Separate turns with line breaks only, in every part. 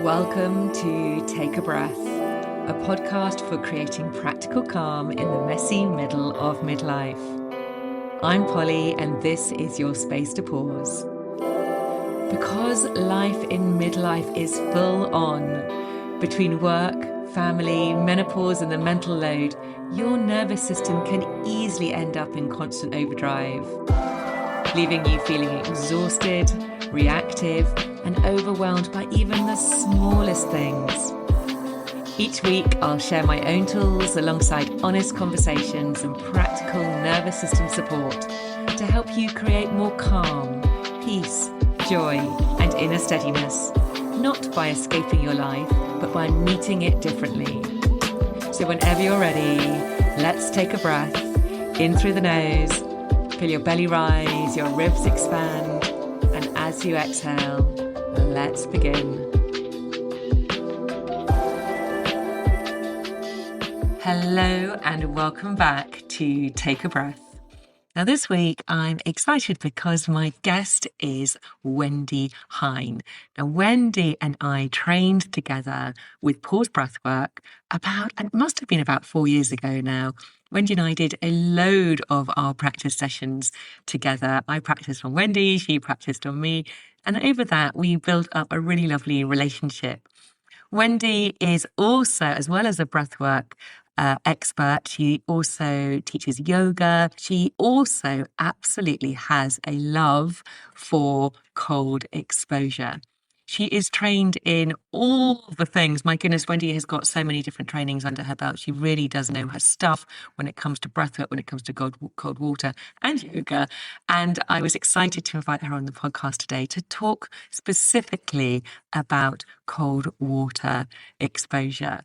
Welcome to Take a Breath, a podcast for creating practical calm in the messy middle of midlife. I'm Polly, and this is your space to pause. Because life in midlife is full on, between work, family, menopause, and the mental load, your nervous system can easily end up in constant overdrive, leaving you feeling exhausted, reactive, and overwhelmed by even the smallest things. Each week, I'll share my own tools alongside honest conversations and practical nervous system support to help you create more calm, peace, joy, and inner steadiness, not by escaping your life, but by meeting it differently. So whenever you're ready, let's take a breath in through the nose, feel your belly rise, your ribs expand, and as you exhale, let's begin. Hello and welcome back to Take a Breath. Now this week I'm excited because my guest is Wendy Heine. Now Wendy and I trained together with Pause Breathwork it must have been about 4 years ago now. Wendy and I did a load of our practice sessions together. I practiced on Wendy, she practiced on me. And over that, we built up a really lovely relationship. Wendy is also, as well as a breathwork expert, she also teaches yoga. She also absolutely has a love for cold exposure. She is trained in all the things. My goodness, Wendy has got so many different trainings under her belt. She really does know her stuff when it comes to breathwork, when it comes to cold water and yoga. And I was excited to invite her on the podcast today to talk specifically about cold water exposure,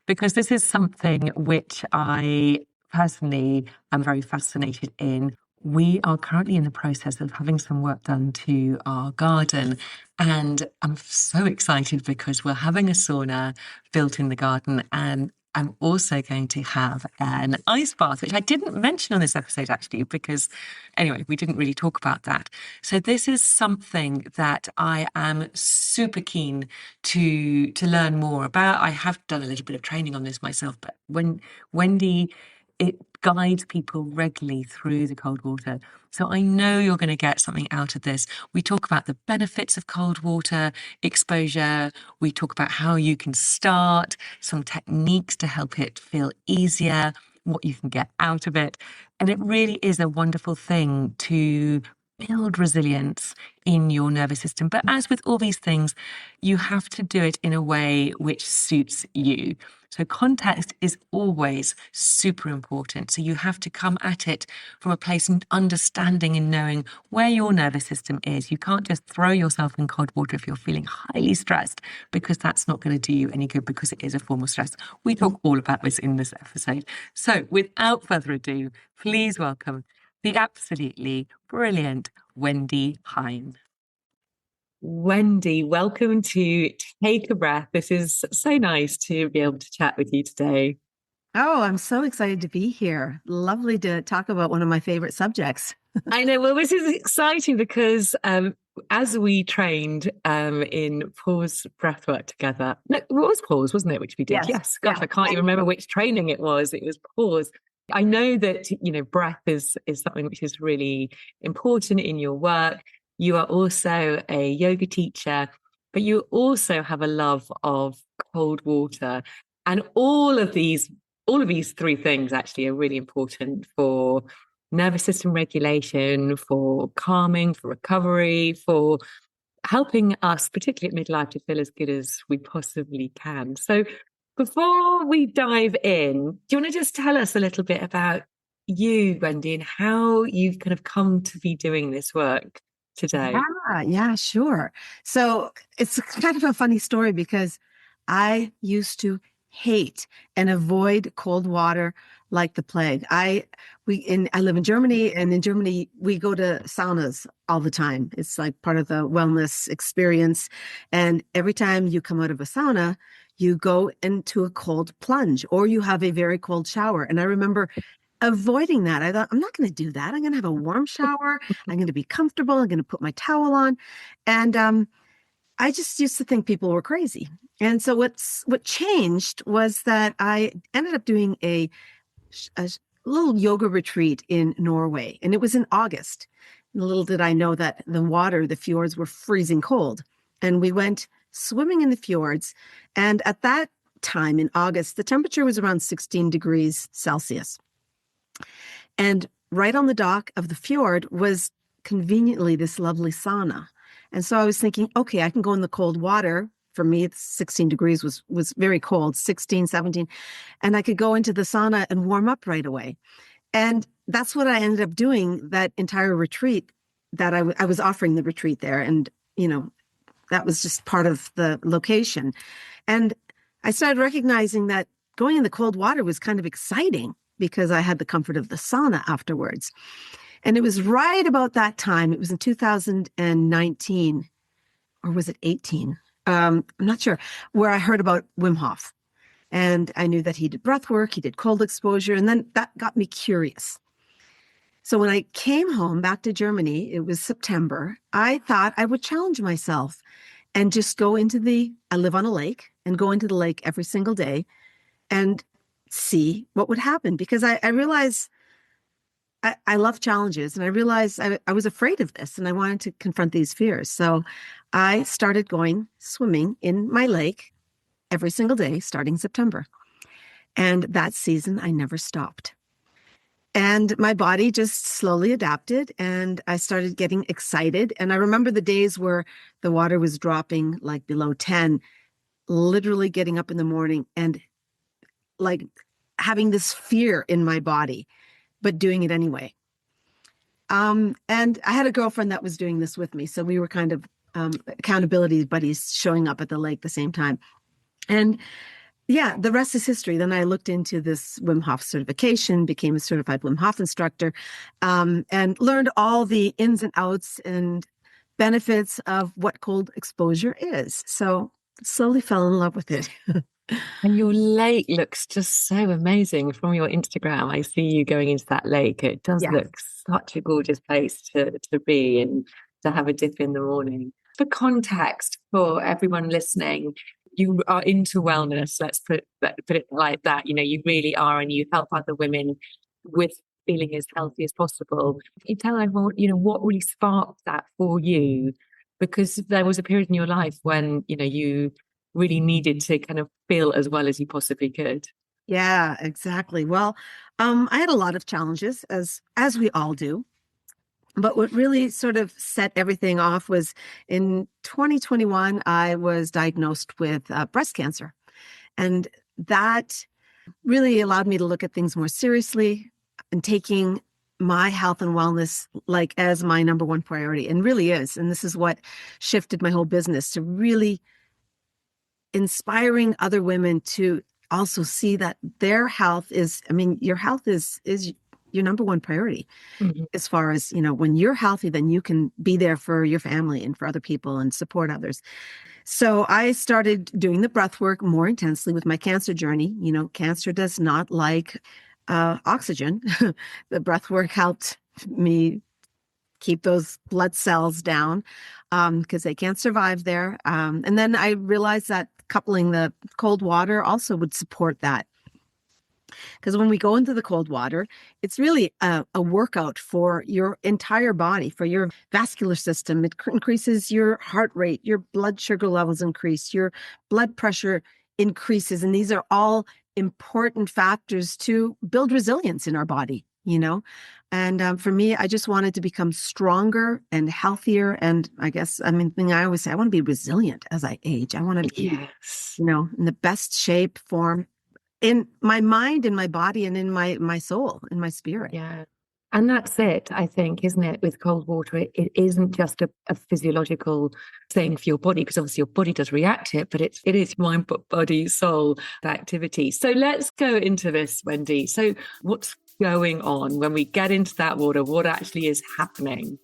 because this is something which I personally am very fascinated in. We are currently in the process of having some work done to our garden, and I'm so excited because we're having a sauna built in the garden, and I'm also going to have an ice bath, which I didn't mention on this episode actually, because anyway, we didn't really talk about that. So this is something that I am super keen to learn more about. I have done a little bit of training on this myself, but when Wendy, it guides people regularly through the cold water. So I know you're going to get something out of this. We talk about the benefits of cold water exposure. We talk about how you can start, some techniques to help it feel easier, what you can get out of it. And it really is a wonderful thing to build resilience in your nervous system. But as with all these things, you have to do it in a way which suits you. So context is always super important. So you have to come at it from a place of understanding and knowing where your nervous system is. You can't just throw yourself in cold water if you're feeling highly stressed, because that's not going to do you any good, because it is a form of stress. We talk all about this in this episode. So without further ado, please welcome the absolutely brilliant Wendy Heine. Wendy, welcome to Take a Breath. This is so nice to be able to chat with you today.
Oh, I'm so excited to be here. Lovely to talk about one of my favorite subjects.
I know. Well, this is exciting because as we trained in Pause Breathwork together, no, it was Pause, wasn't it, which we did? Yes. Gosh, yeah. I can't even remember which training it was. It was Pause. I know that, breath is something which is really important in your work. You are also a yoga teacher, but you also have a love of cold water. And all of these three things actually are really important for nervous system regulation, for calming, for recovery, for helping us, particularly at midlife, to feel as good as we possibly can. So before we dive in, do you want to just tell us a little bit about you, Wendy, and how you've kind of come to be doing this work today?
Yeah, sure. So it's kind of a funny story, because I used to hate and avoid cold water like the plague. I live in Germany, and in Germany we go to saunas all the time. It's like part of the wellness experience. And every time you come out of a sauna, you go into a cold plunge, or you have a very cold shower. And I remember avoiding that. I thought, I'm not going to do that. I'm going to have a warm shower. I'm going to be comfortable. I'm going to put my towel on. And I just used to think people were crazy. And so what changed was that I ended up doing a little yoga retreat in Norway, and it was in August. And little did I know that the fjords were freezing cold. And we went swimming in the fjords. And at that time in August, the temperature was around 16 degrees Celsius. And right on the dock of the fjord was conveniently this lovely sauna. And so I was thinking, okay, I can go in the cold water. For me, 16 degrees was very cold, 16, 17. And I could go into the sauna and warm up right away. And that's what I ended up doing that entire retreat that I was offering the retreat there. And, that was just part of the location. And I started recognizing that going in the cold water was kind of exciting because I had the comfort of the sauna afterwards. And it was right about that time. It was in 2019, or was it 18? I'm not sure, where I heard about Wim Hof. And I knew that he did breath work, he did cold exposure, and then that got me curious. So when I came home back to Germany, it was September, I thought I would challenge myself and just I live on a lake, and go into the lake every single day and see what would happen. Because I realized I love challenges, and I realized I was afraid of this, and I wanted to confront these fears. So I started going swimming in my lake every single day starting September. And that season, I never stopped. And my body just slowly adapted, and I started getting excited. And I remember the days where the water was dropping like below 10, literally getting up in the morning and like having this fear in my body, but doing it anyway. And I had a girlfriend that was doing this with me. So we were kind of accountability buddies, showing up at the lake at the same time. And yeah, the rest is history. Then I looked into this Wim Hof certification, became a certified Wim Hof instructor, and learned all the ins and outs and benefits of what cold exposure is. So slowly fell in love with it.
And your lake looks just so amazing from your Instagram. I see you going into that lake. It does look such a gorgeous place to be and to have a dip in the morning. For context, for everyone listening, you are into wellness. Let's put it like that. You really are, and you help other women with feeling as healthy as possible. You tell everyone, what really sparked that for you, because there was a period in your life when, you really needed to kind of feel as well as you possibly could.
Yeah, exactly. Well, I had a lot of challenges, as we all do. But what really sort of set everything off was in 2021, I was diagnosed with breast cancer. And that really allowed me to look at things more seriously and taking my health and wellness like as my number one priority, and really is. And this is what shifted my whole business to really inspiring other women to also see that their health your health is your number one priority. Mm-hmm. As far as, when you're healthy, then you can be there for your family and for other people and support others. So I started doing the breath work more intensely with my cancer journey. Cancer does not like oxygen. The breath work helped me keep those blood cells down because they can't survive there. And then I realized that coupling the cold water also would support that. Because when we go into the cold water, it's really a workout for your entire body, for your vascular system. It increases your heart rate, your blood sugar levels increase, your blood pressure increases. And these are all important factors to build resilience in our body, And for me, I just wanted to become stronger and healthier. And I guess, I always say, I want to be resilient as I age. I want to be, in the best shape, form, in my mind, in my body, and in my soul, in my spirit.
Yeah. And that's it, I think, isn't it? With cold water, it isn't just a physiological thing for your body, because obviously your body does react to it, but it is mind, body, soul activity. So let's go into this, Wendy. So what's going on when we get into that water? What actually is happening?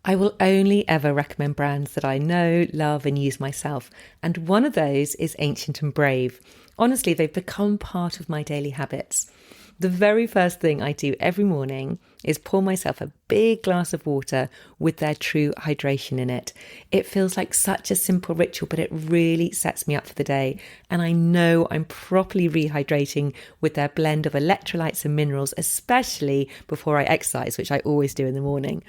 I will only ever recommend brands that I know, love, and use myself. And one of those is Ancient and Brave. Honestly, they've become part of my daily habits. The very first thing I do every morning is pour myself a big glass of water with their true hydration in it. It feels like such a simple ritual, but it really sets me up for the day. And I know I'm properly rehydrating with their blend of electrolytes and minerals, especially before I exercise, which I always do in the morning.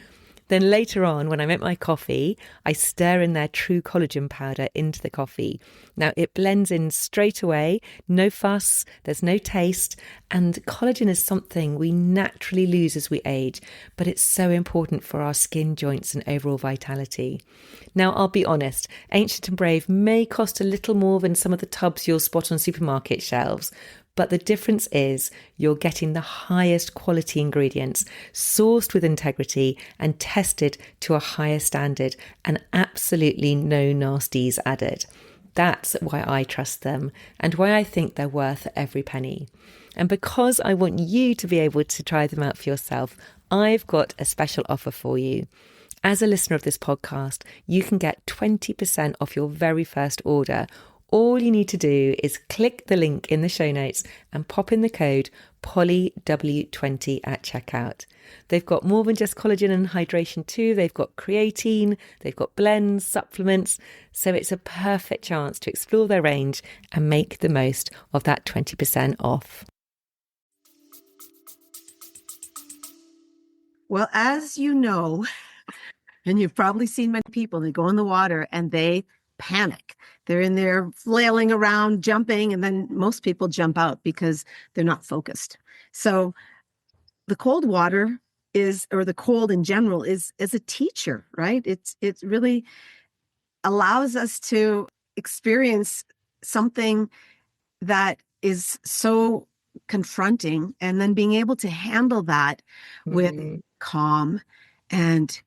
Then later on, when I make my coffee, I stir in their true collagen powder into the coffee. Now, it blends in straight away, no fuss, there's no taste, and collagen is something we naturally lose as we age, but it's so important for our skin, joints, and overall vitality. Now, I'll be honest, Ancient and Brave may cost a little more than some of the tubs you'll spot on supermarket shelves, but the difference is you're getting the highest quality ingredients, sourced with integrity and tested to a higher standard, and absolutely no nasties added. That's why I trust them and why I think they're worth every penny. And because I want you to be able to try them out for yourself, I've got a special offer for you. As a listener of this podcast, you can get 20% off your very first order. All you need to do is click the link in the show notes and pop in the code POLYW20 at checkout. They've got more than just collagen and hydration too. They've got creatine, they've got blends, supplements. So it's a perfect chance to explore their range and make the most of that 20% off.
Well, as you know, and you've probably seen many people, they go in the water and they panic. They're in there flailing around, jumping, and then most people jump out because they're not focused. So the cold water is, or the cold in general, is a teacher, right? It really allows us to experience something that is so confronting, and then being able to handle that with calm and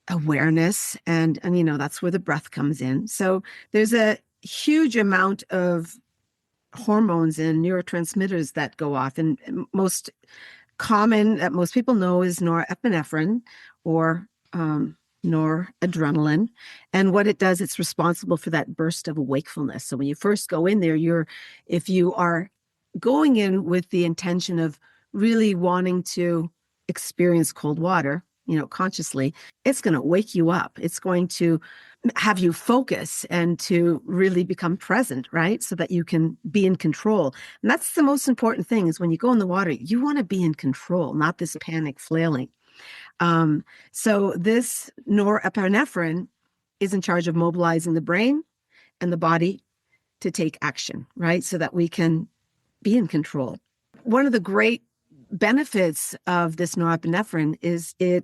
awareness, and that's where the breath comes in. So there's a huge amount of hormones and neurotransmitters that go off, and most common that most people know is norepinephrine or noradrenaline. And what it does, it's responsible for that burst of wakefulness. So when you first go in there, if you are going in with the intention of really wanting to experience cold water, consciously, it's going to wake you up. It's going to have you focus and to really become present, right? So that you can be in control. And that's the most important thing, is when you go in the water, you want to be in control, not this panic flailing. So this norepinephrine is in charge of mobilizing the brain and the body to take action, right? So that we can be in control. One of the great benefits of this norepinephrine is a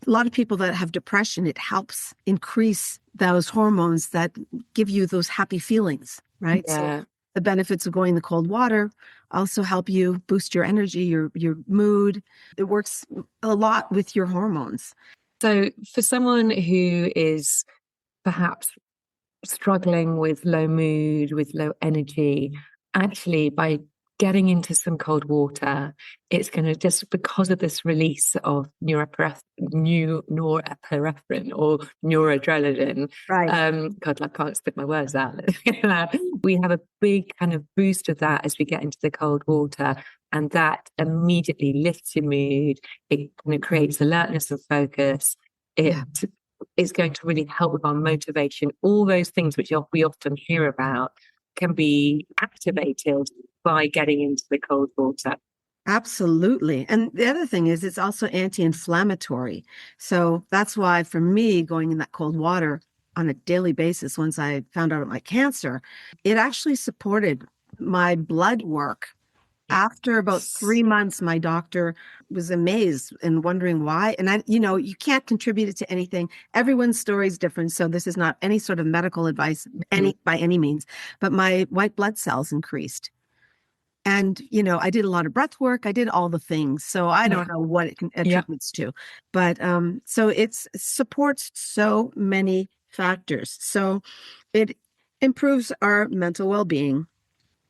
lot of people that have depression, it helps increase those hormones that give you those happy feelings, right?
Yeah.
So the benefits of going in the cold water also help you boost your energy, your mood. It works a lot with your hormones.
So for someone who is perhaps struggling with low mood, with low energy, actually by getting into some cold water, it's going to, just because of this release of norepinephrine or noradrenaline.
Right.
God, I can't spit my words out. We have a big kind of boost of that as we get into the cold water, and that immediately lifts your mood. It kind of creates alertness and focus. It's going to really help with our motivation. All those things which we often hear about can be activated by getting into the cold water.
Absolutely. And the other thing is it's also anti-inflammatory. So that's why for me, going in that cold water on a daily basis, once I found out about my cancer, it actually supported my blood work. After about 3 months, my doctor was amazed and wondering why. And you can't contribute it to anything. Everyone's story is different. So this is not any sort of medical advice by any means, but my white blood cells increased. And, I did a lot of breath work. I did all the things. So I don't know what it attributes to, but so it supports so many factors. So it improves our mental well-being.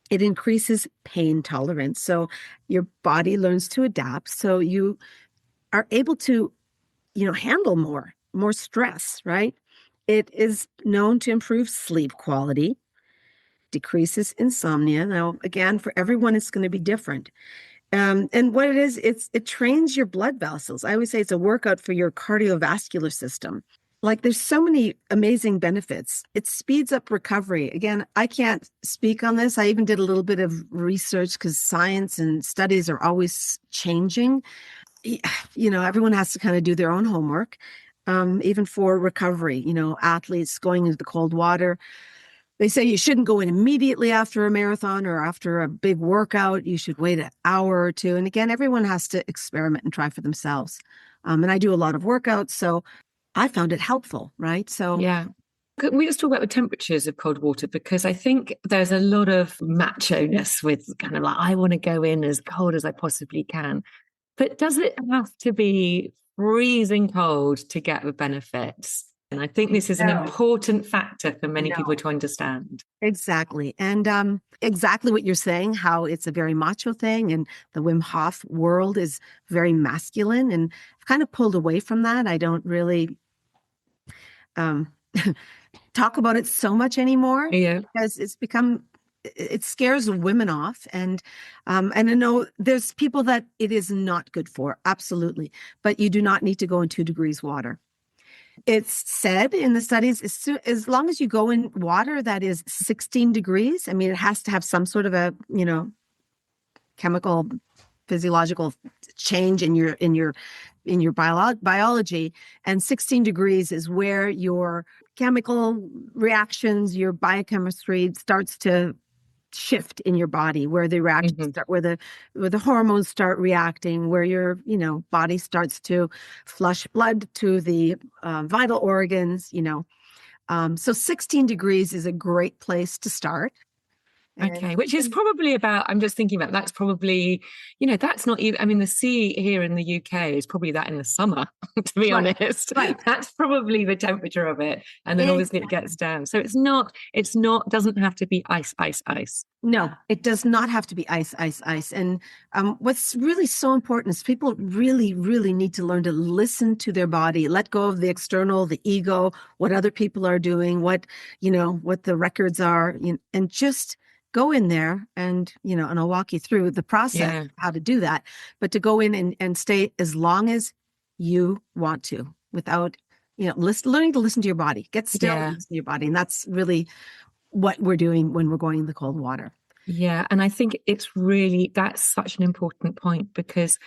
It increases pain tolerance. So your body learns to adapt. So you are able to, handle more stress, right? It is known to improve sleep quality, decreases insomnia. Now, again, for everyone, it's going to be different. And what it is, it trains your blood vessels. I always say it's a workout for your cardiovascular system. Like there's so many amazing benefits. It speeds up recovery. Again, I can't speak on this. I even did a little bit of research because science and studies are always changing. Everyone has to kind of do their own homework, even for recovery. Athletes going into the cold water. They say you shouldn't go in immediately after a marathon or after a big workout. You should wait an hour or two. And again, everyone has to experiment and try for themselves. And I do a lot of workouts, so I found it helpful, right? So
yeah. We just talk about the temperatures of cold water because I think there's a lot of macho-ness with kind of like, I want to go in as cold as I possibly can. But does it have to be freezing cold to get the benefits? And I think this is an important factor for many people to understand.
Exactly. And exactly what you're saying, how it's a very macho thing and the Wim Hof world is very masculine. And I've kind of pulled away from that. I don't really um, talk about it so much anymore because it scares women off. And I know there's people that it is not good for. Absolutely. But you do not need to go in 2 degrees water. It's said in the studies, as long as you go in water that is 16 degrees, I mean, it has to have some sort of a, chemical, physiological change in your biology. And 16 degrees is where your chemical reactions, your biochemistry starts to shift in your body, where the reactions start, where the hormones start reacting, where your body starts to flush blood to the vital organs. So 16 degrees is a great place to start.
Okay, which is probably about, I'm just thinking about, that's probably, that's not even, I mean, the sea here in the UK is probably that in the summer, to be honest. Right. That's probably the temperature of it. And then obviously it gets down. So doesn't have to be ice, ice, ice.
No, it does not have to be ice, ice, ice. And what's really so important is people really, really need to learn to listen to their body, let go of the external, the ego, what other people are doing, what the records are, and just go in there and I'll walk you through the process, how to do that, but to go in and stay as long as you want to without, learning to listen to your body, get still and listen to your body. And that's really what we're doing when we're going in the cold water.
Yeah. And I think that's such an important point because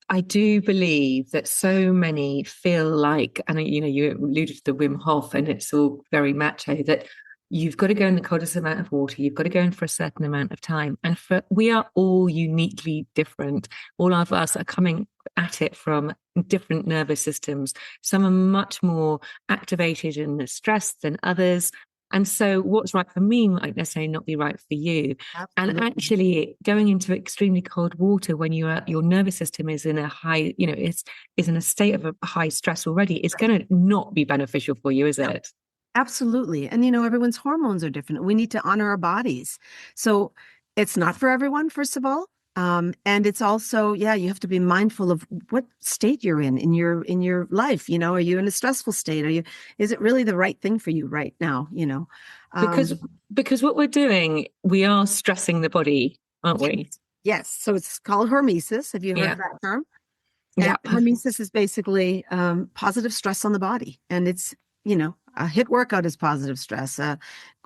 I do believe that so many feel like, and you alluded to the Wim Hof and it's all very macho, that you've got to go in the coldest amount of water. You've got to go in for a certain amount of time. And we are all uniquely different. All of us are coming at it from different nervous systems. Some are much more activated in the stress than others. And so what's right for me might necessarily not be right for you. Absolutely. And actually going into extremely cold water when your nervous system is in a high, is in a state of a high stress already, it's going to not be beneficial for you, is it?
Absolutely. And, everyone's hormones are different. We need to honor our bodies. So it's not for everyone, first of all. And it's also, you have to be mindful of what state you're in your life. Are you in a stressful state? Is it really the right thing for you right now?
Because what we're doing, we are stressing the body, aren't we?
Yes. So it's called hormesis. Have you heard of that term?
Yeah.
Hormesis is basically positive stress on the body. And it's, a HIIT workout is positive stress,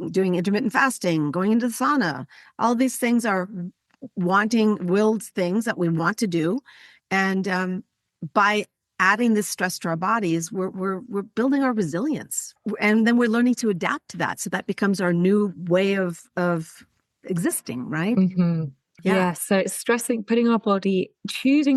doing intermittent fasting, going into the sauna. All these things are willed things that we want to do. And by adding this stress to our bodies, we're building our resilience. And then we're learning to adapt to that. So that becomes our new way of existing, right?
Mm-hmm. Yeah. So it's choosing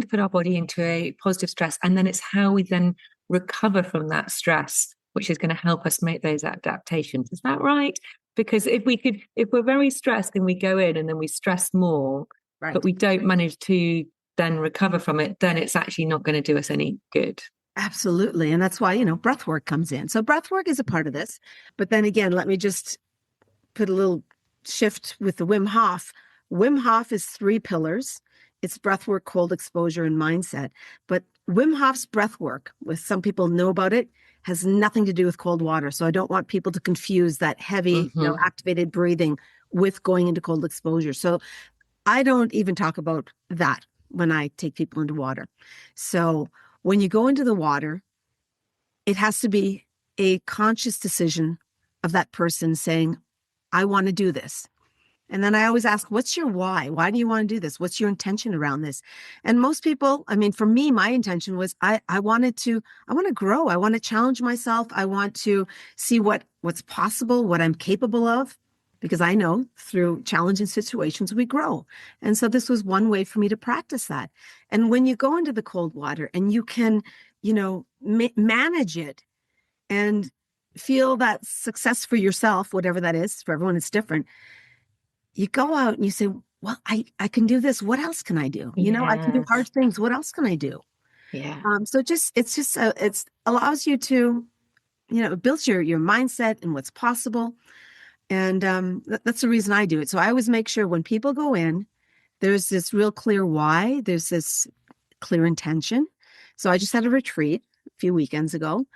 to put our body into a positive stress. And then it's how we then recover from that stress, which is going to help us make those adaptations. Is that right? Because if we're very stressed and we go in and then we stress more, but we don't manage to then recover from it, then it's actually not going to do us any good.
Absolutely. And that's why, breath work comes in. So breath work is a part of this. But then again, let me just put a little shift with the Wim Hof. Wim Hof is 3 pillars. It's breath work, cold exposure, and mindset. But Wim Hof's breath work, with some people know about it, has nothing to do with cold water. So I don't want people to confuse that heavy, activated breathing with going into cold exposure. So I don't even talk about that when I take people into water. So when you go into the water, it has to be a conscious decision of that person saying, I want to do this. And then I always ask, what's your why? Why do you want to do this? What's your intention around this? And most people, I mean, for me, my intention was I want to grow. I want to challenge myself. I want to see what's possible, what I'm capable of, because I know through challenging situations, we grow. And so this was one way for me to practice that. And when you go into the cold water and you can, manage it and feel that success for yourself, whatever that is, for everyone, it's different. You go out and you say, well, I can do this. What else can I do? I can do hard
Yes.
things. What else can I do?
Yeah.
So it's allows you to, it builds your mindset and what's possible. And that's the reason I do it. So I always make sure when people go in, there's this real clear why, there's this clear intention. So I just had a retreat a few weekends ago,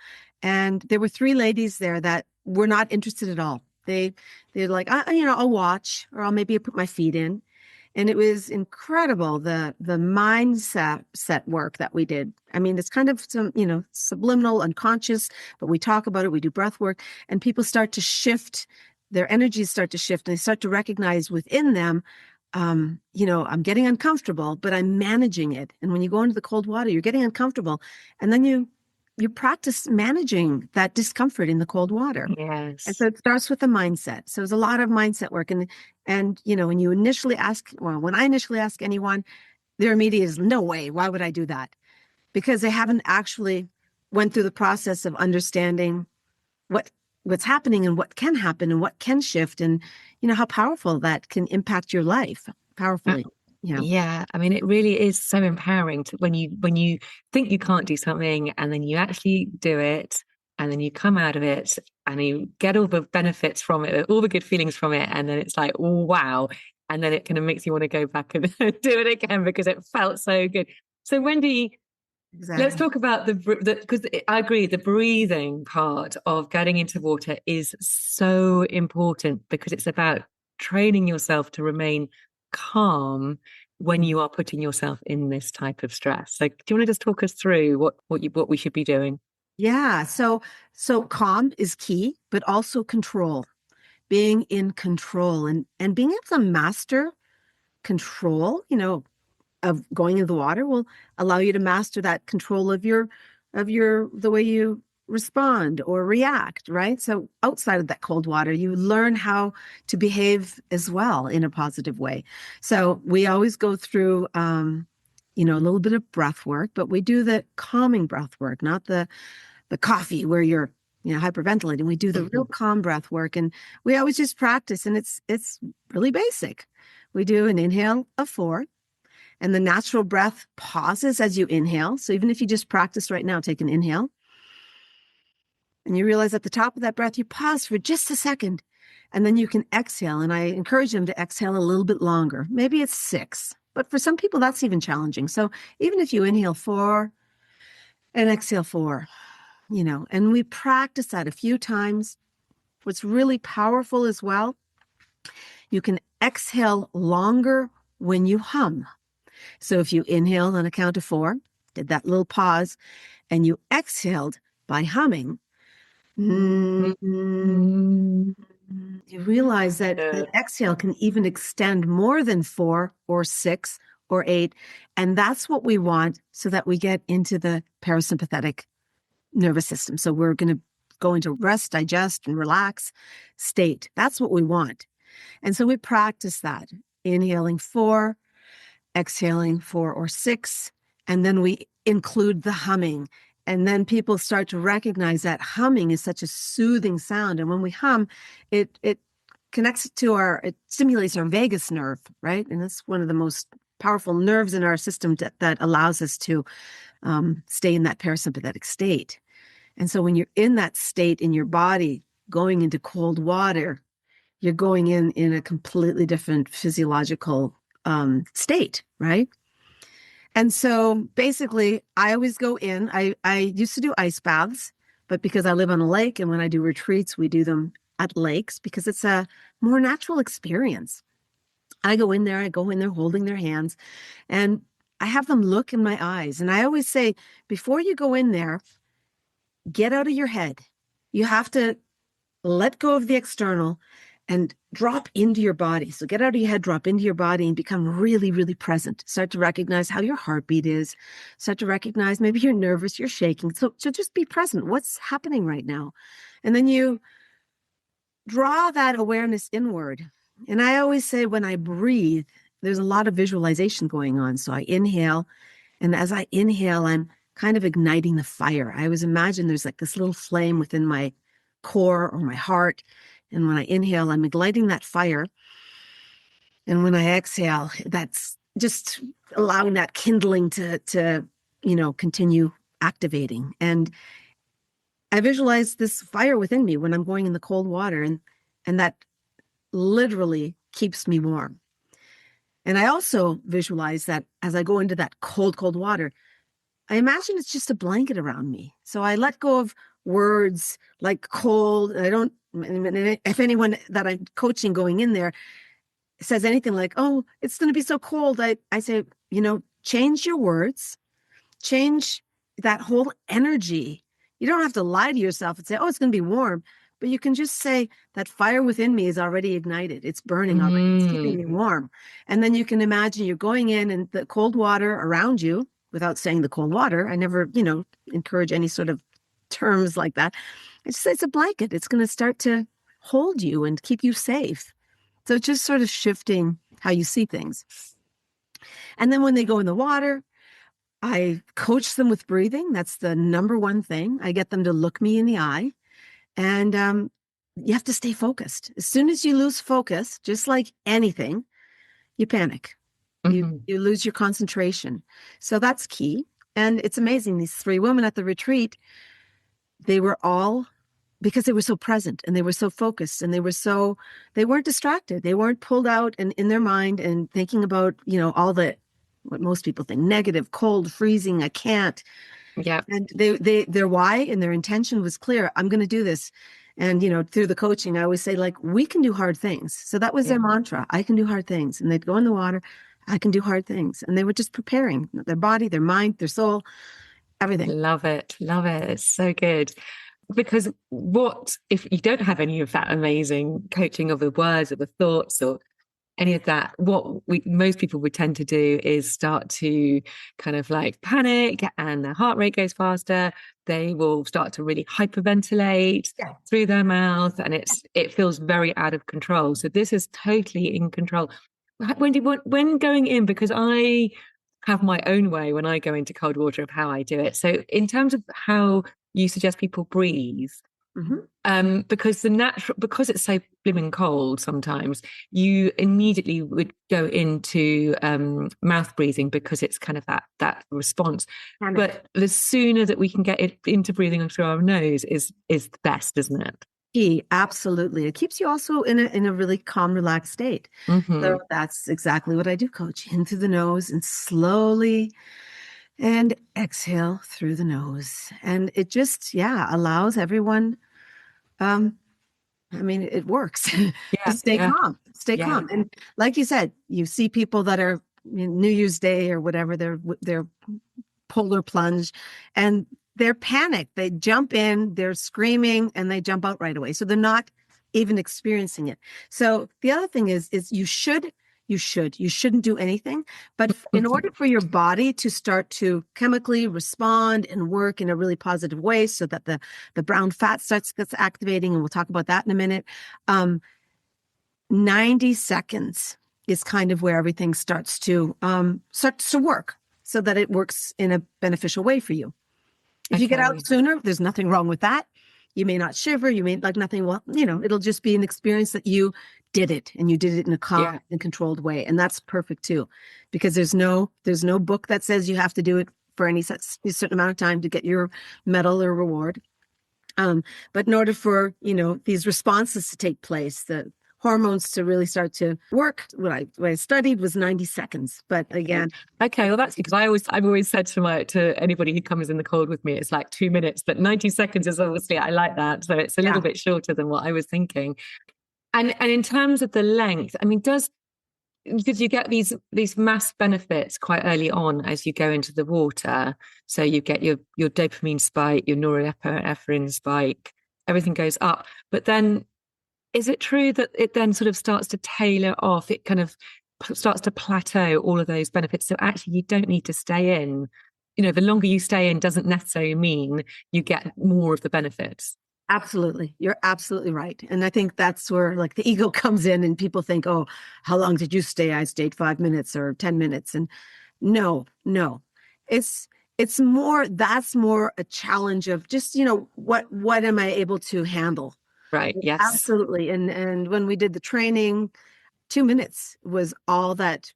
and there were three ladies there that were not interested at all. They're like, I'll watch, or I'll maybe put my feet in. And it was incredible, the mindset set work that we did. I mean, it's kind of some, subliminal, unconscious, but we talk about it, we do breath work, and people start to shift, their energies start to shift, and they start to recognize within them, I'm getting uncomfortable, but I'm managing it. And when you go into the cold water, you're getting uncomfortable. And then you practice managing that discomfort in the cold water. And so
Yes.
it starts with the mindset. So there's a lot of mindset work. And when you initially ask, well, when I initially ask anyone, their immediate is no way. Why would I do that? Because they haven't actually went through the process of understanding what what's happening and what can happen and what can shift, and how powerful that can impact your life powerfully. Yeah,
Yeah, I mean, it really is so empowering to when you think you can't do something and then you actually do it, and then you come out of it and you get all the benefits from it, all the good feelings from it, and then it's like, oh, wow, and then it kind of makes you want to go back and do it again because it felt so good. So, Wendy, let's
exactly.
talk about the because I agree, the breathing part of getting into water is so important because it's about training yourself to remain calm when
Mm.
you are putting yourself in this type of stress. So, do you want to just talk us through what we should be doing?
Yeah. So calm is key, but also control, being in control, and being able to master control, of going into the water will allow you to master that control of your the way you respond or react, right? So outside of that cold water, you learn how to behave as well in a positive way. So we always go through a little bit of breath work, but we do the calming breath work, not the coffee where you're hyperventilating. We do the real calm breath work, and we always just practice, and it's really basic. We do an inhale of 4, and the natural breath pauses as you inhale. So even if you just practice right now, take an inhale, and you realize at the top of that breath, you pause for just a second, and then you can exhale. And I encourage them to exhale a little bit longer. Maybe it's 6, but for some people, that's even challenging. So even if you inhale 4 and exhale 4, and we practice that a few times. What's really powerful as well, you can exhale longer when you hum. So if you inhaled on a count of 4, did that little pause, and you exhaled by humming, you
Mm.
realize that
Yeah.
that exhale can even extend more than 4 or 6 or 8. And that's what we want so that we get into the parasympathetic nervous system. So we're going to go into rest, digest, and relax state. That's what we want. And so we practice that, inhaling 4, exhaling 4 or 6, and then we include the humming. And then people start to recognize that humming is such a soothing sound. And when we hum, it connects to it stimulates our vagus nerve, right? And that's one of the most powerful nerves in our system that allows us to stay in that parasympathetic state. And so when you're in that state in your body, going into cold water, you're going in a completely different physiological state, right? And so basically, I always go in. I used to do ice baths, but because I live on a lake and when I do retreats, we do them at lakes because it's a more natural experience. I go in there, holding their hands, and I have them look in my eyes. And I always say, before you go in there, get out of your head. You have to let go of the external and drop into your body. So get out of your head, drop into your body, and become really, really present. Start to recognize how your heartbeat is. Start to recognize maybe you're nervous, you're shaking. So just be present. What's happening right now? And then you draw that awareness inward. And I always say when I breathe, there's a lot of visualization going on. So I inhale, and as I inhale, I'm kind of igniting the fire. I always imagine there's like this little flame within my core or my heart. And when I inhale, I'm igniting that fire. And when I exhale, that's just allowing that kindling to continue activating. And I visualize this fire within me when I'm going in the cold water, and that literally keeps me warm. And I also visualize that as I go into that cold, cold water, I imagine it's just a blanket around me. So I let go of words like cold. I don't, if anyone that I'm coaching going in there says anything like, oh, it's going to be so cold, I say, change your words, change that whole energy. You don't have to lie to yourself and say, oh, it's going to be warm. But you can just say that fire within me is already ignited. It's burning already. It's keeping me warm. And then you can imagine you're going in and the cold water around you, without saying the cold water. I never, encourage any sort of terms like that. It's a blanket. It's going to start to hold you and keep you safe. So it's just sort of shifting how you see things. And then when they go in the water, I coach them with breathing. That's the number one thing. I get them to look me in the eye. And you have to stay focused. As soon as you lose focus, just like anything, you panic. You lose your concentration. So that's key. And it's amazing. These 3 women at the retreat, they were all, because they were so present and they were so focused and they weren't distracted. They weren't pulled out and in their mind and thinking about, all what most people think, negative, cold, freezing, I can't.
Yeah.
And their why and their intention was clear. I'm going to do this. And, through the coaching, I always say, like, we can do hard things. So that was their mantra. I can do hard things. And they'd go in the water. I can do hard things. And they were just preparing their body, their mind, their soul, everything.
Love it. Love it. It's so good. Because what if you don't have any of that amazing coaching of the words or the thoughts or any of that? What most people would tend to do is start to kind of like panic, and their heart rate goes faster. They will start to really hyperventilate through their mouth, and it feels very out of control. So this is totally in control. Wendy, when going in, because I have my own way when I go into cold water of how I do it. So in terms of how you suggest people breathe, because because it's so blimmin' cold sometimes, you immediately would go into mouth breathing because it's kind of that response. But the sooner that we can get it into breathing through our nose is the best, isn't it?
Absolutely. It keeps you also in a really calm, relaxed state. So that's exactly what I do, coach. In through the nose and slowly and exhale through the nose. And it just, allows everyone, it works to stay calm, calm. And like you said, you see people that are New Year's Day or whatever, they're polar plunge and they're panicked. They jump in, they're screaming, and they jump out right away. So they're not even experiencing it. So the other thing is you shouldn't do anything. But in order for your body to start to chemically respond and work in a really positive way so that the brown fat gets activating, and we'll talk about that in a minute, 90 seconds is kind of where everything starts to work so that it works in a beneficial way for you. If you get out sooner, there's nothing wrong with that. You may not shiver. You may like nothing. Well, it'll just be an experience that you did it and you did it in a calm and controlled way. And that's perfect too, because there's no book that says you have to do it for any certain amount of time to get your medal or reward. But in order for, these responses to take place, the hormones to really start to work, what I studied was 90 seconds. But again.
Okay, well, that's because I've always said to anybody who comes in the cold with me, it's like 2 minutes, but 90 seconds is obviously, I like that. So it's a little bit shorter than what I was thinking. And in terms of the length, because you get these mass benefits quite early on as you go into the water. So you get your dopamine spike, your norepinephrine spike, everything goes up. But then is it true that it then sort of starts to tailor off? It kind of starts to plateau all of those benefits. So actually, you don't need to stay in. The longer you stay in doesn't necessarily mean you get more of the benefits.
Absolutely. You're absolutely right. And I think that's where like the ego comes in and people think, oh, how long did you stay? I stayed 5 minutes or 10 minutes. And no, no. It's it's more that's more a challenge of just, what am I able to handle?
Right. Yes.
Absolutely. And when we did the training, 2 minutes was all that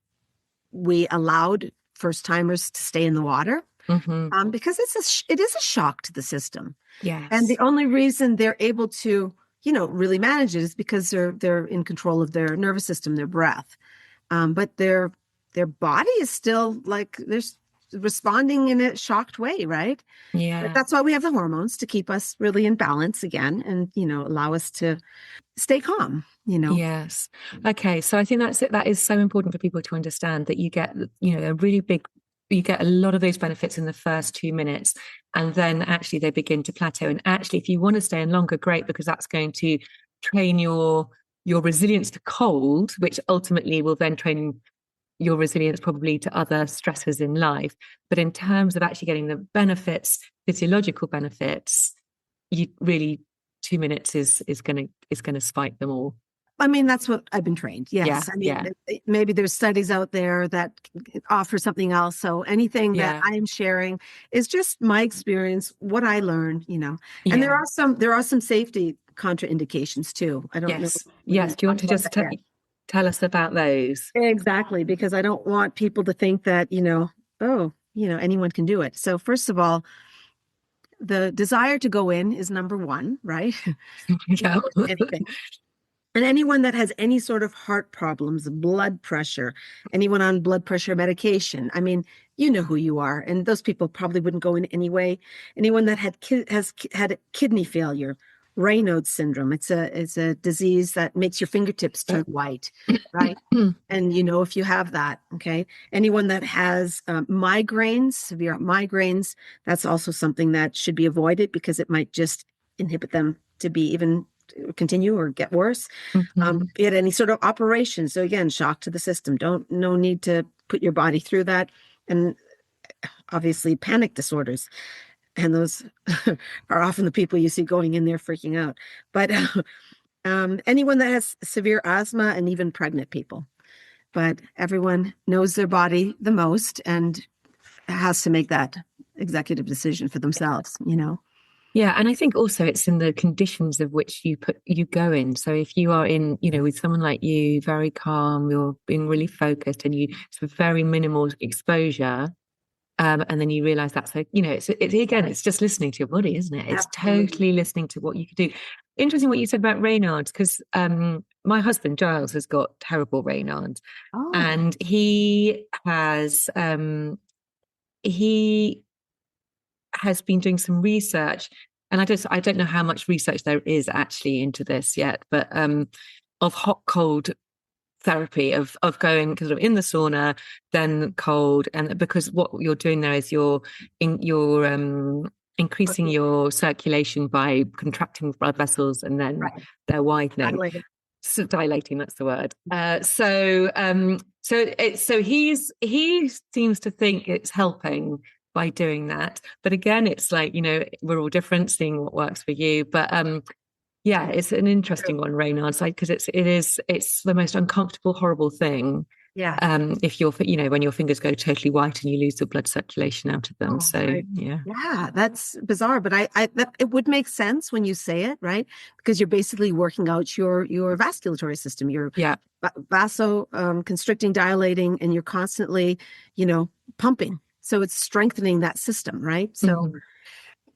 we allowed first timers to stay in the water.
Hmm.
Because it is a shock to the system. And the
Yes.
only reason they're able to, really manage it is because they're in control of their nervous system, their breath. But their body is still like there's responding in a shocked way, right? But
Yeah.
that's why we have the hormones to keep us really in balance again and, allow us to stay calm.
Yes. Okay. So I think that's it. That is so important for people to understand that you get, you get a lot of those benefits in the first 2 minutes, and then actually they begin to plateau. And actually, if you want to stay in longer, great, because that's going to train your resilience to cold, which ultimately will then train your resilience probably to other stresses in life. But in terms of actually getting the benefits, physiological benefits, you really 2 minutes is gonna spike them all.
I mean, that's what I've been trained.
Yeah,
Yes. I mean,
yeah,
maybe there's studies out there that offer something else. So anything that
yeah,
I am sharing is just my experience, what I learned. And there
yeah.
are some safety contraindications too. I don't know if
Yes,
we
yes.
didn't
Do you
talk
want to
about
just
that yet.
tell us about those?
Exactly, because I don't want people to think that, oh, anyone can do it. So first of all, the desire to go in is number one, right?
Yeah.
Anything. And anyone that has any sort of heart problems, blood pressure, anyone on blood pressure medication, I mean, you know who you are, and those people probably wouldn't go in anyway. Anyone that has had kidney failure, Raynaud's syndrome, it's a disease that makes your fingertips turn white, right? And if you have that, okay. Anyone that has migraines, severe migraines, that's also something that should be avoided because it might just inhibit them to be even continue or get worse.
Hmm.
Be it any sort of operation. So again, shock to the system. No need to put your body through that. And obviously panic disorders. And those are often the people you see going in there freaking out. But anyone that has severe asthma and even pregnant people. But everyone knows their body the most and has to make that executive decision for themselves.
Yeah, and I think also it's in the conditions of which you go in. So if you are in, with someone like you, very calm, you're being really focused, and it's very minimal exposure, and then you realize that's like, it's again, it's just listening to your body, isn't it? It's
Absolutely.
totally listening to what you could do. Interesting what you said about Raynaud's, because my husband Giles has got terrible Raynaud's,
Oh,
and he has been doing some research, and I don't know how much research there is actually into this yet, but of hot cold therapy, of going kind of in the sauna, then cold, and because what you're doing there is you're increasing your circulation by contracting blood vessels, and then
right.
they're widening.
Dilated.
So dilating, that's the word. So he seems to think it's helping by doing that. But again, it's like, we're all different, seeing what works for you. But yeah, it's an
True.
interesting one, Reynard's, like, because it's the most uncomfortable, horrible thing.
Yeah.
If when your fingers go totally white and you lose the blood circulation out of them.
Oh,
So yeah.
yeah, that's bizarre, but it would make sense when you say it, right? Because you're basically working out your vasculatory system, your
Yeah.
vaso constricting, dilating, and you're constantly, pumping. So it's strengthening that system, right? So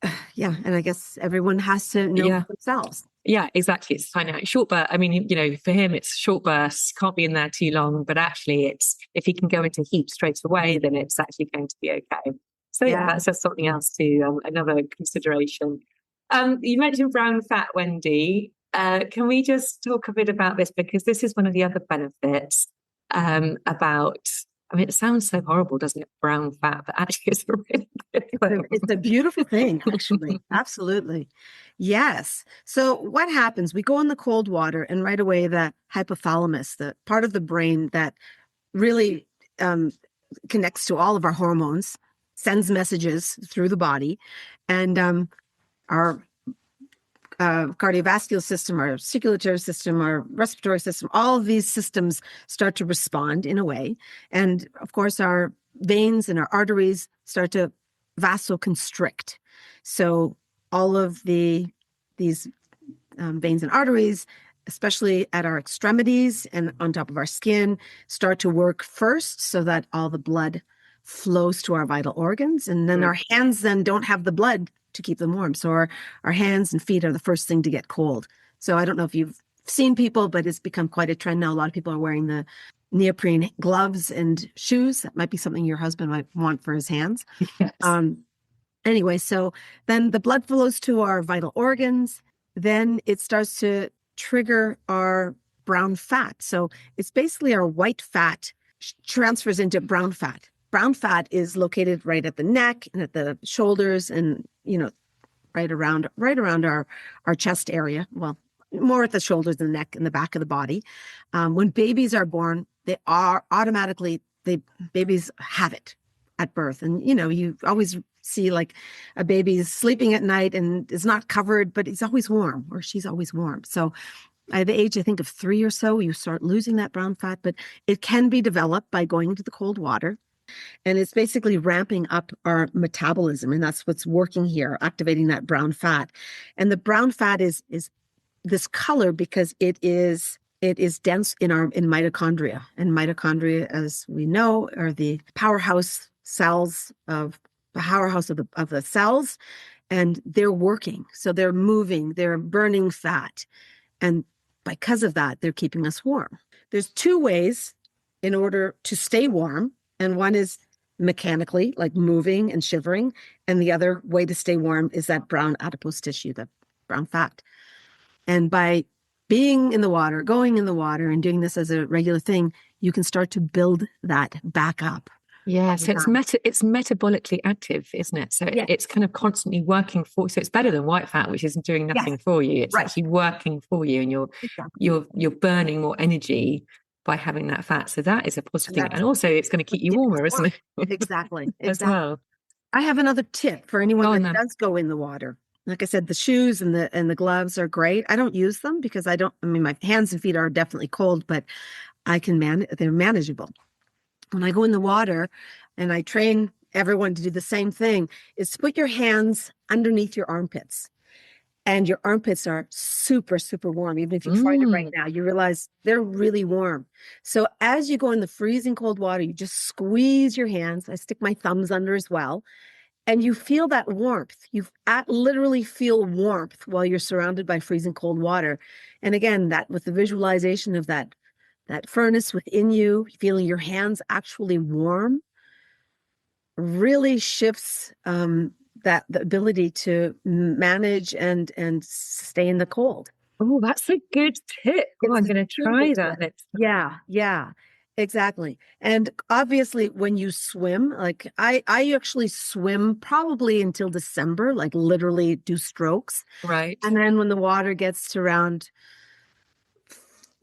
Mhm.
yeah, and I guess everyone has to know
Yeah.
for themselves.
Yeah, exactly. It's finding out short burst. I mean, for him, it's short bursts, can't be in there too long, but actually it's, if he can go into heat straight away, then it's actually going to be okay. So yeah,
Yeah.
that's just something else to, another consideration. You mentioned brown fat, Wendy. Can we just talk a bit about this? Because this is one of the other benefits. about, I mean, it sounds so horrible, doesn't it? Brown fat, but actually it's a really good thing.
It's a beautiful thing, actually. Absolutely. Yes. So what happens? We go in the cold water, and right away the hypothalamus, the part of the brain that really um, connects to all of our hormones, sends messages through the body, and our cardiovascular system, our circulatory system, our respiratory system, all of these systems start to respond in a way. And of course, our veins and our arteries start to vasoconstrict. So all of these veins and arteries, especially at our extremities and on top of our skin, start to work first so that all the blood flows to our vital organs. And then our hands then don't have the blood to keep them warm. So our hands and feet are the first thing to get cold. So I don't know if you've seen people, but it's become quite a trend now. A lot of people are wearing the neoprene gloves and shoes. That might be something your husband might want for his hands.
Yes.
Anyway, so then the blood flows to our vital organs. Then it starts to trigger our brown fat. So it's basically our white fat transfers into brown fat. Brown fat is located right at the neck and at the shoulders and, right around our chest area. Well, more at the shoulders and the neck and the back of the body. When babies are born, they are automatically, babies have it at birth. And, you always see like a baby is sleeping at night and is not covered, but he's always warm or she's always warm. So at the age, I think, of 3 or so, you start losing that brown fat, but it can be developed by going into the cold water. And it's basically ramping up our metabolism. And that's what's working here, activating that brown fat. And the brown fat is this color because it is dense in mitochondria. And mitochondria, as we know, are the powerhouse cells of the cells. And they're working. So they're moving, they're burning fat. And because of that, they're keeping us warm. There's 2 ways in order to stay warm. And one is mechanically, like moving and shivering. And the other way to stay warm is that brown adipose tissue, the brown fat. And by being in the water, going in the water and doing this as a regular thing, you can start to build that back up.
Yeah, so it's metabolically active, isn't it? So it's kind of constantly working so it's better than white fat, which isn't doing nothing for you. It's actually working for you, and you're burning more energy by having that fat. So that is a positive thing. And also it's going to keep you warmer, isn't it?
Exactly.
As well.
I have another tip for anyone that does go in the water. Like I said, the shoes and the gloves are great. I don't use them because my hands and feet are definitely cold, but they're manageable. When I go in the water and I train everyone to do the same thing, is to put your hands underneath your armpits. And your armpits are super, super warm. Even if you try it right now, you realize they're really warm. So as you go in the freezing cold water, you just squeeze your hands. I stick my thumbs under as well. And you feel that warmth. You literally feel warmth while you're surrounded by freezing cold water. And again, that with the visualization of that furnace within you, feeling your hands actually warm, really shifts the ability to manage and stay in the cold.
Oh, that's a good tip. I'm going to try that next time.
Yeah, exactly. And obviously when you swim, like I actually swim probably until December, like literally do strokes.
Right.
And then when the water gets to around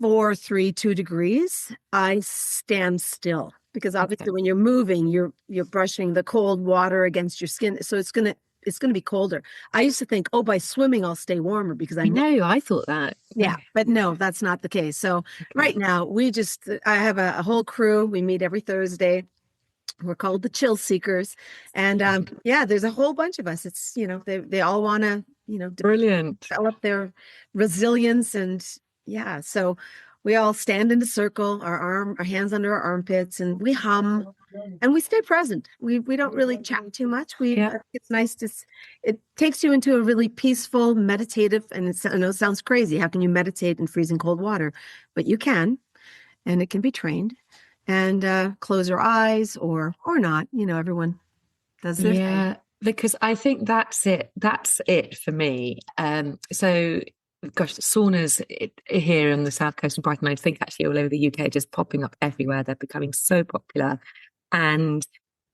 4, 3, 2 degrees, I stand still. Because obviously when you're moving, you're brushing the cold water against your skin. So it's gonna be colder. I used to think, by swimming I'll stay warmer because I
know. I thought that.
Yeah, but no, that's not the case. So right now I have a whole crew. We meet every Thursday. We're called the Chill Seekers. And there's a whole bunch of us. It's, they all want to,
brilliant,
develop their resilience. And so we all stand in a circle, our hands under our armpits, and we hum and we stay present. We don't really chat too much. It's nice it takes you into a really peaceful, meditative, and I know it sounds crazy. How can you meditate in freezing cold water? But you can, and it can be trained. And close your eyes or not. Everyone does their thing.
Because I think that's it. That's it for me. So gosh, saunas here on the south coast of Brighton, I think actually all over the UK, just popping up everywhere. They're becoming so popular. And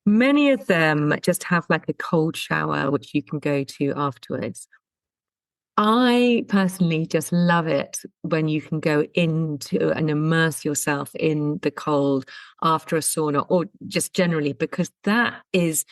many of them just have like a cold shower, which you can go to afterwards. I personally just love it when you can go into and immerse yourself in the cold after a sauna or just generally, because that is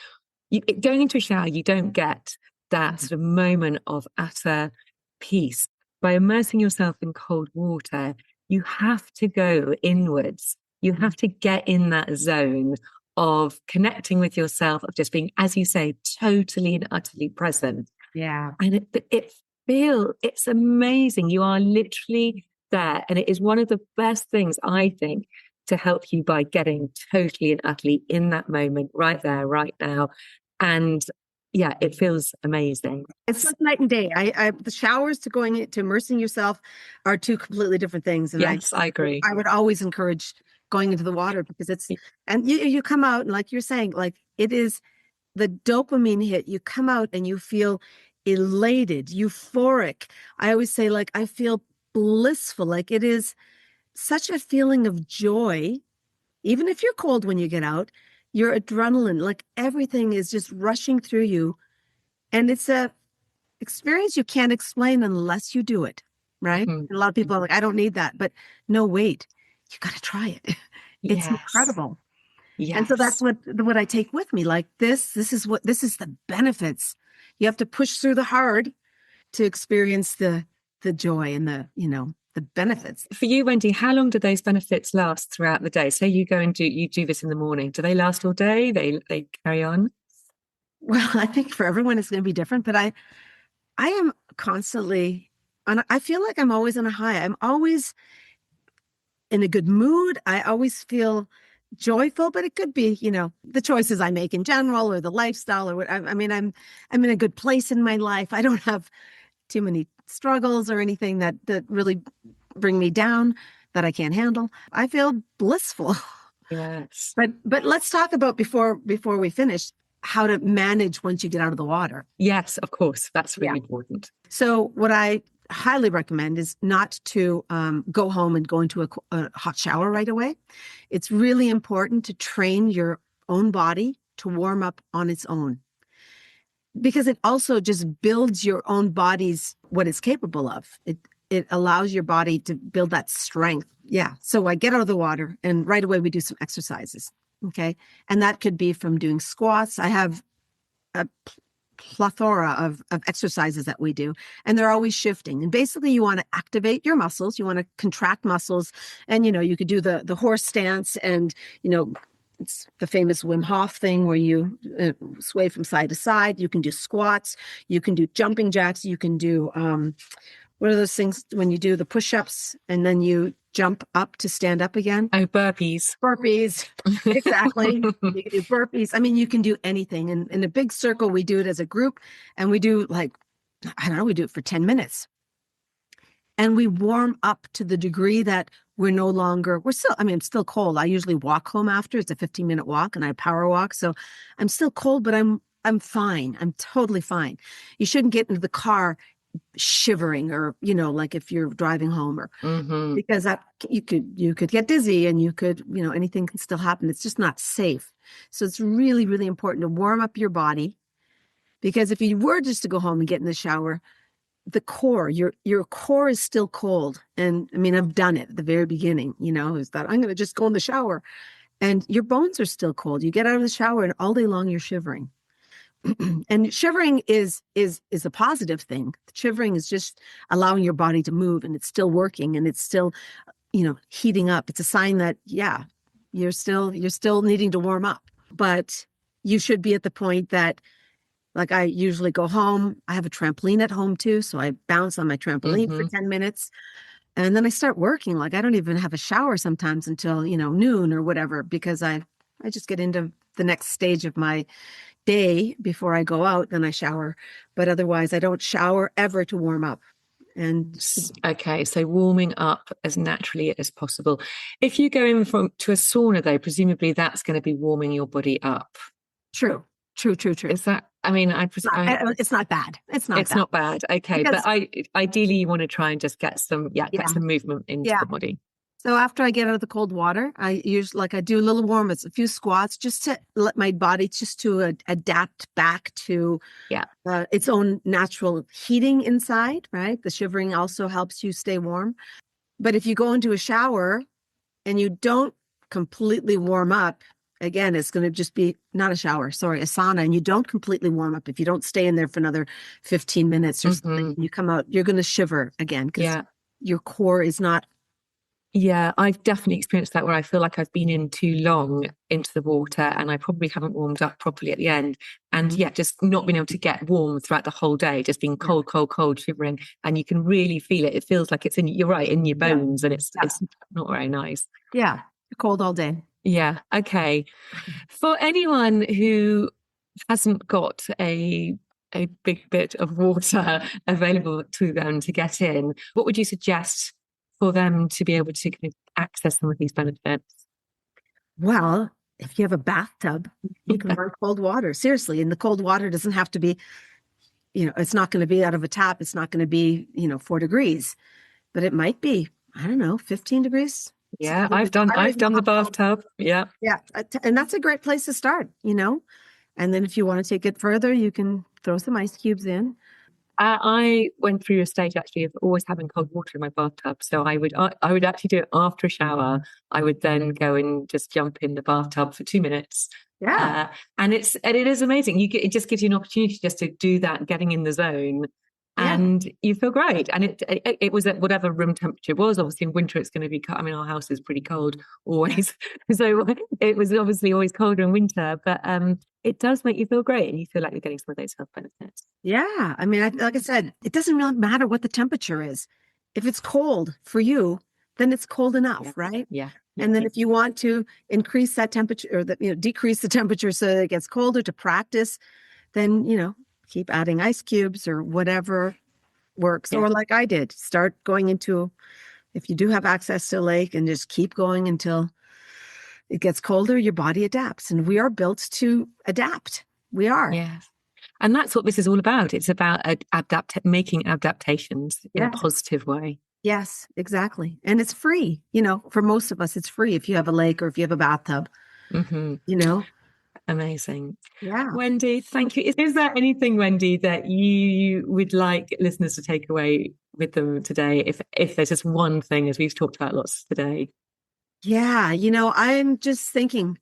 going into a shower, you don't get that sort of moment of utter peace. By immersing yourself in cold water, you have to go inwards. You have to get in that zone of connecting with yourself, of just being, as you say, totally and utterly present.
Yeah.
And it's amazing. You are literally there. And it is one of the best things, I think, to help you by getting totally and utterly in that moment, right there, right now. And yeah, it feels amazing.
It's like night and day. The showers to to immersing yourself are two completely different things. And
Yes, I agree.
I would always encourage going into the water because and you come out and like you're saying, like it is the dopamine hit. You come out and you feel elated, euphoric. I always say, like, I feel blissful. Like it is such a feeling of joy. Even if you're cold when you get out, your adrenaline, like everything is just rushing through you. And it's a experience you can't explain unless you do it, right?
Mm-hmm.
A lot of people are like, I don't need that. But no, wait, you got to try it. It's
Yes.
incredible.
Yes.
And so that's what I take with me. Like this is the benefits. You have to push through the hard to experience the joy and the benefits.
For you, Wendy, how long do those benefits last throughout the day? Say you go and you do this in the morning. Do they last all day? They carry on?
Well, I think for everyone it's going to be different, but I am constantly, and I feel like I'm always on a high. I'm always in a good mood. I always feel joyful, but it could be, the choices I make in general or the lifestyle or what. I mean, I'm in a good place in my life. I don't have too many struggles or anything that really bring me down that I can't handle. I feel blissful.
Yes.
But let's talk about before we finish how to manage once you get out of the water.
Yes, of course. That's really important.
So what I highly recommend is not to go home and go into a hot shower right away. It's really important to train your own body to warm up on its own, because it also just builds your own body's what it's capable of. It allows your body to build that strength. Yeah. So I get out of the water and right away we do some exercises. Okay. And that could be from doing squats. I have a plethora of exercises that we do, and they're always shifting. And basically you want to activate your muscles. You want to contract muscles. And, you could do the horse stance and, it's the famous Wim Hof thing where you sway from side to side. You can do squats. You can do jumping jacks. You can do, what are those things when you do the push-ups and then you jump up to stand up again?
Oh, burpees.
Burpees. Exactly. You can do burpees. I mean, you can do anything. And in a big circle, we do it as a group and we do we do it for 10 minutes. And we warm up to the degree that I'm still cold. I usually walk home after. It's a 15-minute walk and I power walk. So I'm still cold, but I'm fine. I'm totally fine. You shouldn't get into the car shivering or, like if you're driving home or because you could get dizzy and you could, anything can still happen. It's just not safe. So it's really, really important to warm up your body, because if you were just to go home and get in the shower, the core, your core is still cold. And I mean, I've done it at the very beginning, is that I'm going to just go in the shower and your bones are still cold. You get out of the shower and all day long you're shivering. And shivering is a positive thing. Shivering is just allowing your body to move and it's still working and it's still, heating up. It's a sign that, you're still needing to warm up. But you should be at the point that, like, I usually go home. I have a trampoline at home too. So I bounce on my trampoline for 10 minutes and then I start working. Like I don't even have a shower sometimes until, noon or whatever, because I just get into the next stage of my day before I go out, then I shower. But otherwise I don't shower ever to warm up. And
okay, so warming up as naturally as possible. If you go in to a sauna though, presumably that's going to be warming your body up.
True.
Is that I mean,
It's not bad. It's not
it's
bad.
not bad. Okay.
Because,
But ideally you want to try and just get
yeah,
some movement into
yeah.
the body.
So after I get out of the cold water, I usually I do a little warm-ups, a few squats, just to let my body just to adapt back to
Yeah.
its own natural heating inside, right? The shivering also helps you stay warm. But if you go into a shower and you don't completely warm up, again, it's going to just be not a shower, sorry, a sauna, and you don't completely warm up. If you don't stay in there for another 15 minutes or something, you come out, you're going to shiver again because your core is not.
Yeah, I've definitely experienced that where I feel like I've been in too long into the water and I probably haven't warmed up properly at the end. And just not being able to get warm throughout the whole day, just being cold, cold, cold, shivering. And you can really feel it. It feels like it's you're right, in your bones, and it's not very nice.
Yeah, cold all day.
Yeah. Okay. For anyone who hasn't got a big bit of water available to them to get in, what would you suggest for them to be able to kind of access some of these benefits?
Well, if you have a bathtub, you can run cold water. Seriously. And the cold water doesn't have to be, it's not going to be out of a tap. It's not going to be, 4 degrees, but it might be, I don't know, 15 degrees.
Yeah, I've done the bathtub. Yeah.
Yeah. And that's a great place to start, And then if you want to take it further, you can throw some ice cubes in.
I went through a stage actually of always having cold water in my bathtub. So I would actually do it after a shower. I would then go and just jump in the bathtub for 2 minutes.
Yeah.
And it is amazing. It just gives you an opportunity just to do that, getting in the zone. And you feel great. And it was at whatever room temperature it was. Obviously in winter it's going to be, I mean, our house is pretty cold always. So it was obviously always colder in winter, but it does make you feel great and you feel like you're getting some of those health benefits.
Yeah. I mean, like I said, it doesn't really matter what the temperature is. If it's cold for you, then it's cold enough, right?
Yeah.
And then if you want to increase that temperature or decrease the temperature so that it gets colder to practice, then, keep adding ice cubes or whatever works. Or like I did, start going into, if you do have access to a lake, and just keep going until it gets colder, your body adapts. And we are built to adapt. We are.
Yes. And that's what this is all about. It's about making adaptations in a positive way.
Yes, exactly. And it's free. For most of us, it's free if you have a lake or if you have a bathtub.
Amazing.
Yeah.
Wendy, thank you. Is there anything, Wendy, that you would like listeners to take away with them today? If there's just one thing, as we've talked about lots today.
Yeah. I'm just thinking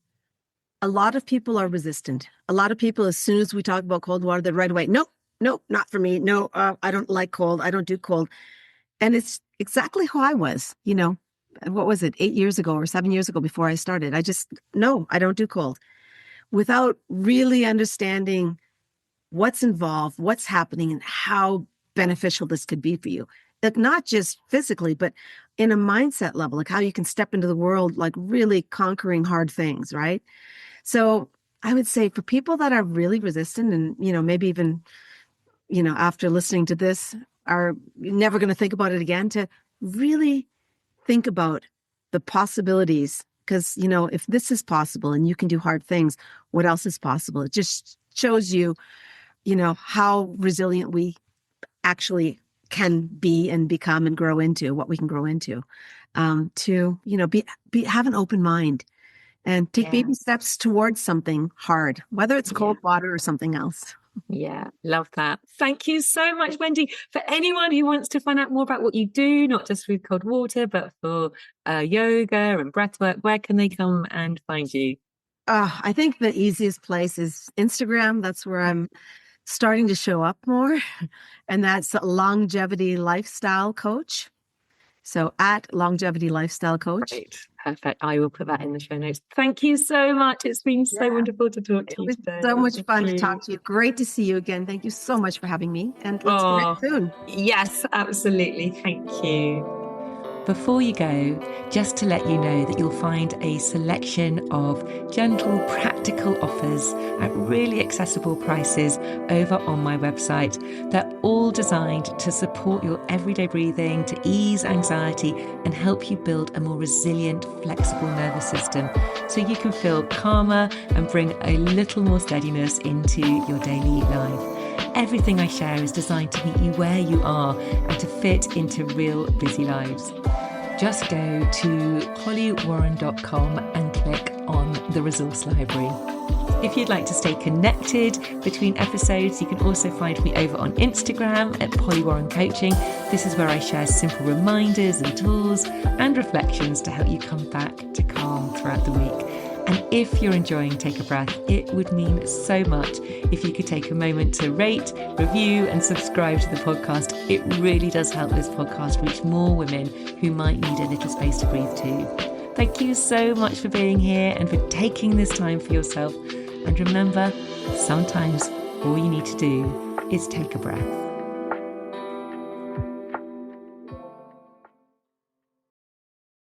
a lot of people are resistant. A lot of people, as soon as we talk about cold water, they're right away, nope, not for me. No, I don't like cold. I don't do cold. And it's exactly who I was, what was it, 8 years ago or 7 years ago before I started. No, I don't do cold. Without really understanding what's involved, what's happening, and how beneficial this could be for you. Like not just physically, but in a mindset level, like how you can step into the world, like really conquering hard things, right? So I would say for people that are really resistant and, maybe even, after listening to this, are never going to think about it again, to really think about the possibilities. Because, if this is possible and you can do hard things, what else is possible? It just shows you, how resilient we actually can be and become and grow into, what we can grow into, to, have an open mind and take baby steps towards something hard, whether it's cold water or something else.
Yeah, love that. Thank you so much, Wendy. For anyone who wants to find out more about what you do, not just with cold water, but for yoga and breathwork, where can they come and find you?
I think the easiest place is Instagram. That's where I'm starting to show up more. And that's Longevity Lifestyle Coach. So at Longevity Lifestyle Coach.
Great. Perfect. I will put that in the show notes. Thank you so much. It's been so wonderful to talk to you today.
So much fun to talk to you. Great to see you again. Thank you so much for having me. And let's connect soon.
Yes, absolutely. Thank you. Before you go, just to let you know that you'll find a selection of gentle, practical offers at really accessible prices over on my website. They're all designed to support your everyday breathing, to ease anxiety, and help you build a more resilient, flexible nervous system so you can feel calmer and bring a little more steadiness into your daily life. Everything I share is designed to meet you where you are and to fit into real busy lives. Just go to hollywarren.com and click on the resource library. If you'd like to stay connected between episodes, you can also find me over on Instagram at Polly Warren Coaching. This is where I share simple reminders and tools and reflections to help you come back to calm throughout the week. And if you're enjoying Take a Breath, it would mean so much if you could take a moment to rate, review, and subscribe to the podcast. It really does help this podcast reach more women who might need a little space to breathe too. Thank you so much for being here and for taking this time for yourself. And remember, sometimes all you need to do is take a breath.